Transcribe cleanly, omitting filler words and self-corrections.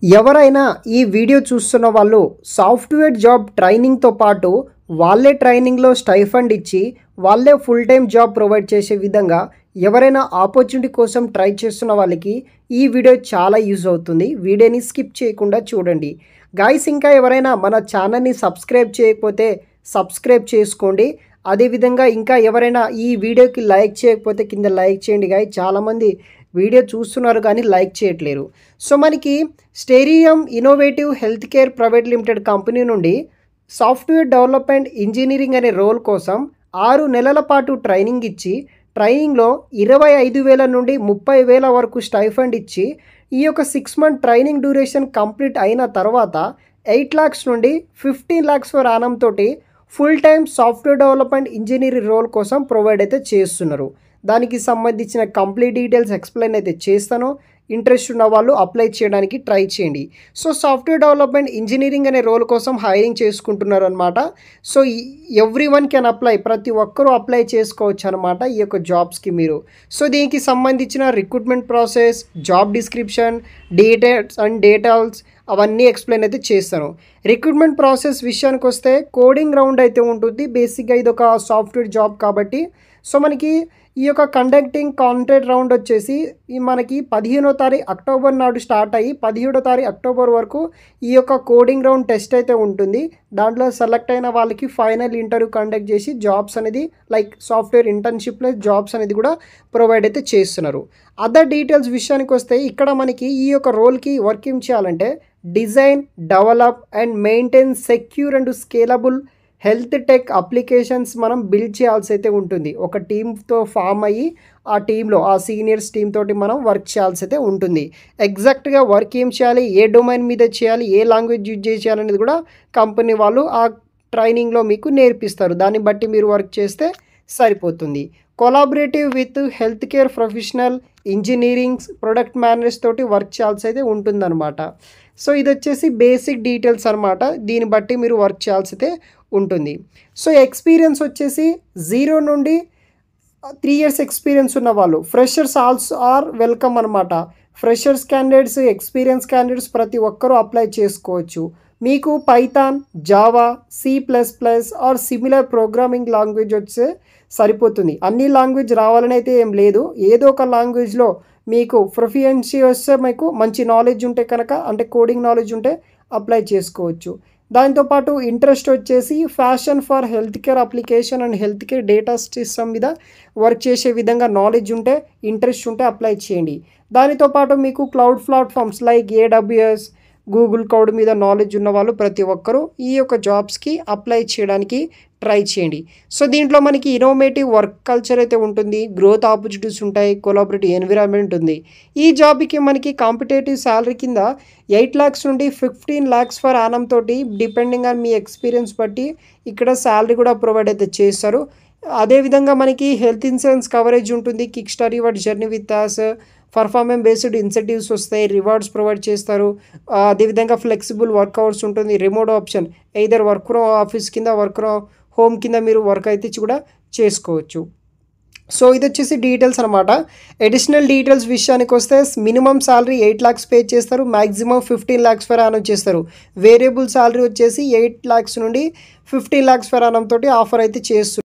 ఎవరైనా ఈ వీడియో చూస్తున్న వాళ్ళు సాఫ్ట్వేర్ జాబ్ ట్రైనింగ్తో పాటు వాళ్ళే ట్రైనింగ్లో స్టైఫండ్ ఇచ్చి వాళ్ళే ఫుల్ టైం జాబ్ ప్రొవైడ్ చేసే విధంగా ఎవరైనా ఆపర్చునిటీ కోసం ట్రై చేస్తున్న వాళ్ళకి ఈ వీడియో చాలా యూజ్ అవుతుంది. వీడియోని స్కిప్ చేయకుండా చూడండి గైస్. ఇంకా ఎవరైనా మన ఛానల్ని సబ్స్క్రైబ్ చేయకపోతే సబ్స్క్రైబ్ చేసుకోండి. అదేవిధంగా ఇంకా ఎవరైనా ఈ వీడియోకి లైక్ చేయకపోతే కింద లైక్ చేయండి గాయ్. చాలామంది వీడియో చూస్తున్నారు కానీ లైక్ చేయట్లేరు. సో మనకి స్టెరియం innovative health care private limited company నుండి సాఫ్ట్వేర్ డెవలప్మెంట్ ఇంజనీరింగ్ అనే రోల్ కోసం 6 నెలల పాటు ట్రైనింగ్ ఇచ్చి ట్రైనింగ్లో 25,000 నుండి 30,000 వరకు స్టైఫండ్ ఇచ్చి ఈ యొక్క 6 మంత్ ట్రైనింగ్ డ్యూరేషన్ కంప్లీట్ అయిన తర్వాత 8 lakhs నుండి 15 lakhs ఫర్ యానం తోటి full time software development engineering role కోసం ప్రొవైడ్ అయితే చేస్తున్నారు. దానికి సంబంధించిన కంప్లీట్ డీటెయిల్స్ ఎక్స్ప్లెయిన్ అయితే చేస్తాను. ఇంట్రెస్ట్ ఉన్న వాళ్ళు అప్లై చేయడానికి ట్రై చేయండి. సో సాఫ్ట్వేర్ డెవలప్మెంట్ ఇంజనీరింగ్ అనే రోల్ కోసం హైరింగ్ చేసుకుంటున్నారు అనమాట. So every one can apply, ప్రతి ఒక్కరూ అప్లై చేసుకోవచ్చు అనమాట ఈ యొక్క జాబ్స్కి మీరు. సో దీనికి సంబంధించిన recruitment process, job description, details అవన్నీ ఎక్స్ప్లెయిన్ అయితే చేస్తాను. రిక్రూట్మెంట్ ప్రాసెస్ విషయానికి వస్తే కోడింగ్ రౌండ్ అయితే ఉంటుంది. బేసిక్గా ఇది ఒక సాఫ్ట్వేర్ జాబ్ కాబట్టి సో మనకి ఈ యొక్క కండక్టింగ్ కాంట్రాక్ట్ రౌండ్ వచ్చేసి మనకి 15వ తారీఖు అక్టోబర్ నాడు స్టార్ట్ అయ్యి 17వ తారీఖు అక్టోబర్ వరకు ఈ యొక్క కోడింగ్ రౌండ్ టెస్ట్ అయితే ఉంటుంది. దాంట్లో సెలెక్ట్ అయిన వాళ్ళకి ఫైనల్ ఇంటర్వ్యూ కండక్ట్ చేసి జాబ్స్ అనేది like software internship plus jobs అనేది కూడా ప్రొవైడ్ అయితే చేస్తున్నారు. అదర్ డీటెయిల్స్ విషయానికి వస్తే ఇక్కడ మనకి ఈ యొక్క రోల్కి వర్క్ ఏం చేయాలంటే design, develop and maintain secure and scalable health tech applications మనం బిల్డ్ చేయాల్సి అయితే ఉంటుంది. ఒక టీమ్తో ఫామ్ అయ్యి ఆ టీంలో ఆ సీనియర్స్ టీమ్ తోటి మనం వర్క్ చేయాల్సి అయితే ఉంటుంది. ఎగ్జాక్ట్గా వర్క్ ఏం చేయాలి, ఏ డొమైన్ మీద చేయాలి, ఏ లాంగ్వేజ్ యూజ్ చేయాలనేది కూడా కంపెనీ వాళ్ళు ఆ ట్రైనింగ్లో మీకు నేర్పిస్తారు. దాన్ని బట్టి మీరు వర్క్ చేస్తే సరిపోతుంది. Collaborative with health care professional, engineerings, product managers తోటి వర్క్ చేయాల్సి అయితే ఉంటుందన్నమాట. సో ఇది వచ్చేసి బేసిక్ డీటెయిల్స్ అనమాట. దీన్ని బట్టి మీరు వర్క్ చేయాల్సి అయితే ఉంటుంది. సో ఎక్స్పీరియన్స్ వచ్చేసి 0 నుండి 3 years ఎక్స్పీరియన్స్ ఉన్న వాళ్ళు, ఫ్రెషర్స్ ఆల్సో ఆర్ వెల్కమ్ అనమాట. ఫ్రెషర్స్ క్యాండిడేట్స్, ఎక్స్పీరియన్స్ క్యాండిడేట్స్ ప్రతి ఒక్కరూ అప్లై చేసుకోవచ్చు. మీకు Python, Java, C++ or similar programming language వచ్చే సరిపోతుంది. అన్ని లాంగ్వేజ్ రావాలని అయితే ఏం లేదు. ఏదో ఒక లాంగ్వేజ్లో మీకు ప్రొఫిషియన్సీ వస్తే మీకు మంచి నాలెడ్జ్ ఉంటే కనుక, అంటే కోడింగ్ నాలెడ్జ్ ఉంటే అప్లై చేసుకోవచ్చు. దాంతోపాటు ఇంట్రెస్ట్ వచ్చేసి fashion for health care application and health care data system మీద వర్క్ చేసే విధంగా నాలెడ్జ్ ఉంటే, ఇంట్రెస్ట్ ఉంటే అప్లై చేయండి. దానితో పాటు మీకు cloud platforms like AWS, Google cloud మీద నాలెడ్జ్ ఉన్న వాళ్ళు ప్రతి ఒక్కరూ ఈ యొక్క జాబ్స్కి అప్లై చేయడానికి ట్రై చేయండి. సో దీంట్లో మనకి ఇన్నోవేటివ్ వర్క్ కల్చర్ అయితే ఉంటుంది, గ్రోత్ ఆపర్చునిటీస్ ఉంటాయి, కొలాబరేటివ్ ఎన్విరాన్మెంట్ ఉంది. ఈ జాబ్కి మనకి కాంపిటేటివ్ శాలరీ కింద 8 lakhs నుండి 15 lakhs ఫర్ యానం తోటి డిపెండింగ్ ఆన్ మీ ఎక్స్పీరియన్స్ బట్టి ఇక్కడ శాలరీ కూడా ప్రొవైడ్ అయితే చేస్తారు. అదేవిధంగా మనకి హెల్త్ ఇన్సూరెన్స్ కవరేజ్ ఉంటుంది, kick start your journey with us, performance based incentives వస్తాయి, రివార్డ్స్ ప్రొవైడ్ చేస్తారు. అదేవిధంగా ఫ్లెక్సిబుల్ వర్క్ అవర్స్ ఉంటుంది, remote option, either work from office కింద, వర్క్ ఫ్రమ్ హోమ్ కింద మీరు వర్క్ అయితే కూడా చేసుకోవచ్చు. సో ఇది వచ్చేసి డీటెయిల్స్ అనమాట. అడిషనల్ డీటెయిల్స్ విషయానికి వస్తే మినిమం శాలరీ 8 lakhs పే చేస్తారు, మ్యాక్సిమం 15 lakhs ఫర్ యానం చేస్తారు. వేరియబుల్ శాలరీ వచ్చేసి 8 lakhs నుండి 15 lakhs ఫర్ యానం తోటి ఆఫర్ అయితే చేస్తారు.